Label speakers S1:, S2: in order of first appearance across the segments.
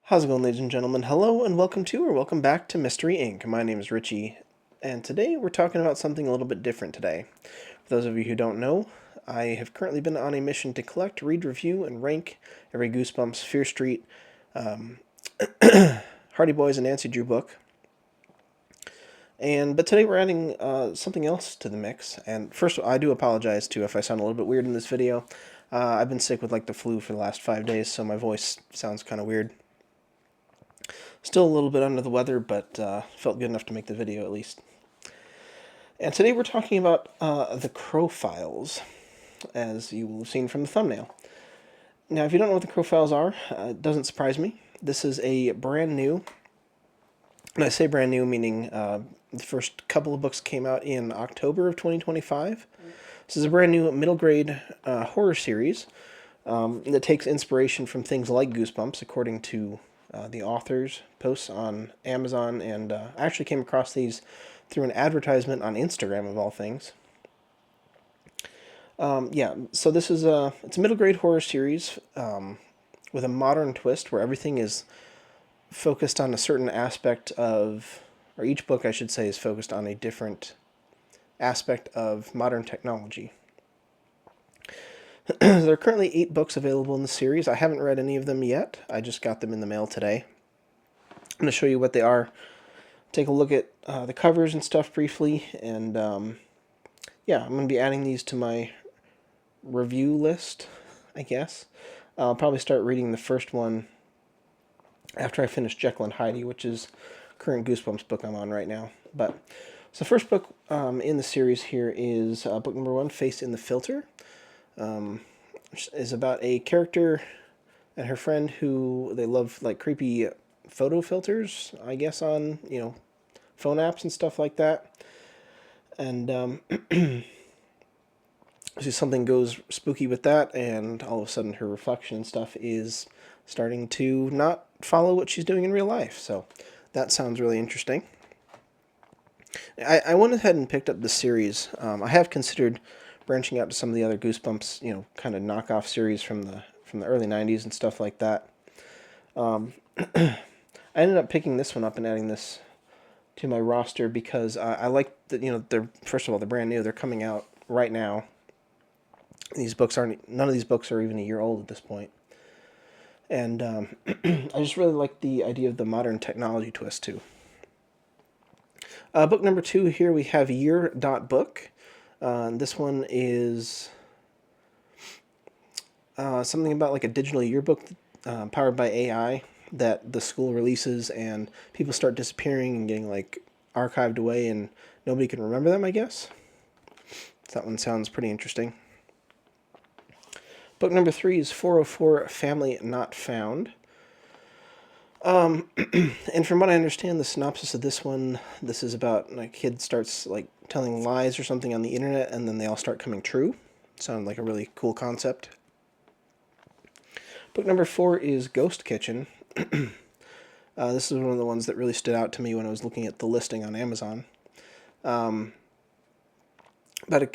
S1: How's it going, ladies and gentlemen? Hello and welcome back to Mystery Inc. My name is Richie, and today we're talking about something a little bit different today. For those of you who don't know, I have currently been on a mission to collect, read, review, and rank every Goosebumps, Fear Street, um, Hardy Boys, and Nancy Drew book. But today we're adding something else to the mix. And first, I do apologize too if I sound a little bit weird in this video. I've been sick with the flu for the last 5 days, so my voice sounds kind of weird. Still a little bit under the weather, but felt good enough to make the video at least. And today we're talking about the C.R.O.W files, as you will have seen from the thumbnail. Now, if you don't know what the C.R.O.W files are, it doesn't surprise me. This is a brand new, and I say brand new meaning the first couple of books came out in October of 2025. This is a brand new middle grade horror series that takes inspiration from things like Goosebumps, according to the author's posts on Amazon, and I actually came across these through an advertisement on Instagram, of all things. So this is it's a middle grade horror series with a modern twist where everything is focused on a certain aspect of, or each book, I should say, is focused on a different aspect of modern technology. There are currently 8 books available in the series. I haven't read any of them yet. I just got them in the mail today. I'm going to show you what they are. Take a look at the covers and stuff briefly. And yeah, I'm going to be adding these to my review list, I guess. I'll probably start reading the first one after I finish Jekyll and Hyde, which is current Goosebumps book I'm on right now. So the first book in the series here is book number 1, Face in the Filter. Which is about a character and her friend who they love creepy photo filters, I guess, on phone apps and stuff like that. And so something goes spooky with that, and all of a sudden her reflection and stuff is starting to not follow what she's doing in real life. So that sounds really interesting. I went ahead and picked up the series. I have considered branching out to some of the other Goosebumps, kind of knockoff series from the early '90s and stuff like that. I ended up picking this one up and adding this to my roster because I like that. They're, first of all, they're brand new. They're coming out right now. None of these books are even a year old at this point. And I just really like the idea of the modern technology twist too. Book number 2 here we have Year.Book. This one is something about a digital yearbook powered by AI that the school releases, and people start disappearing and getting archived away, and nobody can remember them, I guess. So that one sounds pretty interesting. Book number 3 is 404 Family Not Found. And from what I understand, the synopsis of this one, this is about a kid starts telling lies or something on the internet, and then they all start coming true. Sounds like a really cool concept. Book number 4 is Ghost Kitchen. This is one of the ones that really stood out to me when I was looking at the listing on Amazon. About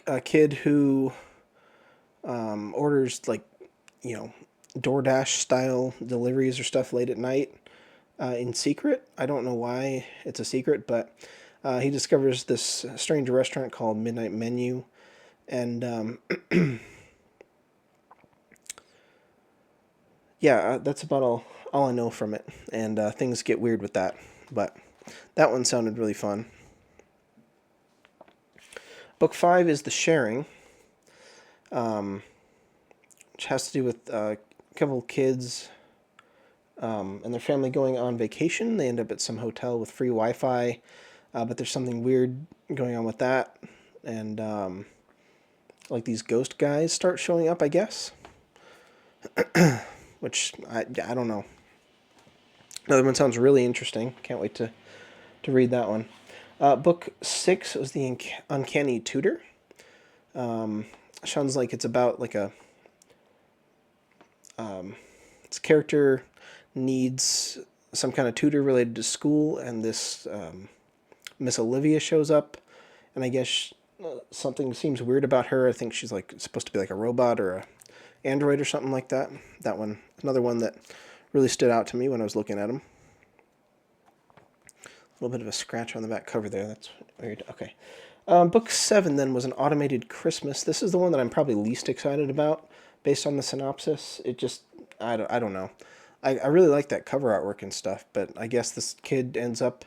S1: a kid who orders DoorDash style deliveries or stuff late at night in secret. I don't know why it's a secret, but he discovers this strange restaurant called Midnight Menu, and yeah, that's about all I know from it. And things get weird with that, but that one sounded really fun. Book 5 is The Sharing, which has to do with a couple kids and their family going on vacation. They end up at some hotel with free Wi-Fi, but there's something weird going on with that, and these ghost guys start showing up, I guess. Which I don't know. Another one sounds really interesting. Can't wait to read that one. Book 6 was The Uncanny Tutor. Sounds like it's about its character needs some kind of tutor related to school, and this Miss Olivia shows up, and I guess something seems weird about her. I think she's supposed to be a robot or a android or something like that. That one, another one that really stood out to me when I was looking at them. A little bit of a scratch on the back cover there. That's weird. Okay. Book 7 then was An Automated Christmas. This is the one that I'm probably least excited about based on the synopsis. It just, I don't know. I really like that cover artwork and stuff, but I guess this kid ends up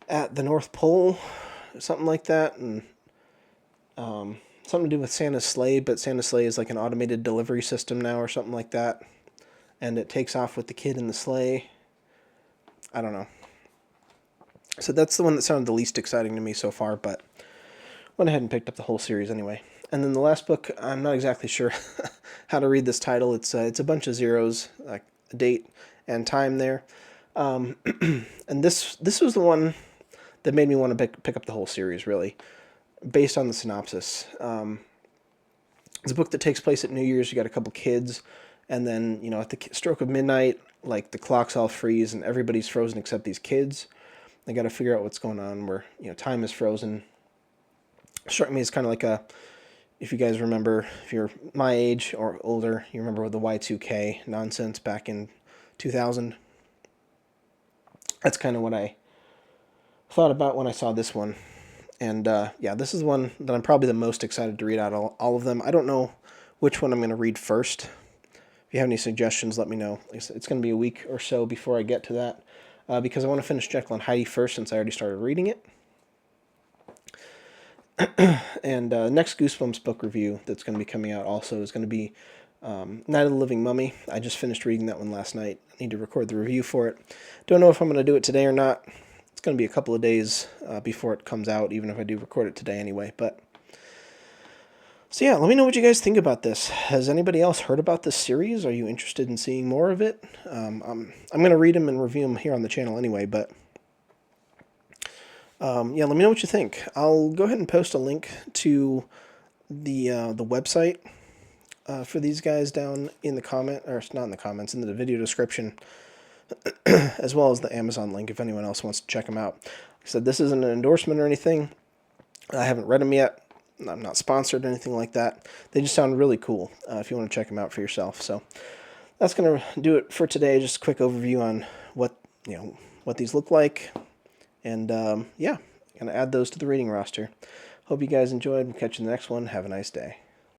S1: at the North Pole, something like that, and something to do with Santa's sleigh, but Santa's sleigh is like an automated delivery system now or something like that, and it takes off with the kid in the sleigh. I don't know. So that's the one that sounded the least exciting to me so far, but went ahead and picked up the whole series anyway. And then the last book, I'm not exactly sure how to read this title. It's a bunch of zeros, like a date and time there. And this was the one that made me want to pick up the whole series, really, based on the synopsis. It's a book that takes place at New Year's. You got a couple kids, and then, you know, at the stroke of midnight, like, the clocks all freeze and everybody's frozen except these kids. They got to figure out what's going on where, you know, time is frozen. Struck me as kind of like a, if you guys remember, if you're my age or older, you remember the Y2K nonsense back in 2000. That's kind of what I thought about when I saw this one. And yeah, this is the one that I'm probably the most excited to read out of all of them. I don't know which one I'm going to read first. If you have any suggestions, let me know. It's going to be a week or so before I get to that, because I want to finish Jekyll and Heidi first since I already started reading it. And next Goosebumps book review that's going to be coming out also is going to be Night of the Living Mummy. I just finished reading that one last night. I need to record the review for it. Don't know if I'm going to do it today or not. It's going to be a couple of days before it comes out, even if I do record it today anyway. But so yeah, let me know what you guys think about this. Has anybody else heard about this series? Are you interested in seeing more of it? I'm going to read them and review them here on the channel anyway, but yeah, let me know what you think. I'll go ahead and post a link to the website for these guys down in the comment, or not in the comments, in the video description, as well as the Amazon link if anyone else wants to check them out. Like I said, this isn't an endorsement or anything. I haven't read them yet. I'm not sponsored or anything like that. They just sound really cool if you want to check them out for yourself. So that's going to do it for today. Just a quick overview on what these look like. And yeah, going to add those to the reading roster. Hope you guys enjoyed. We'll catch you in the next one. Have a nice day.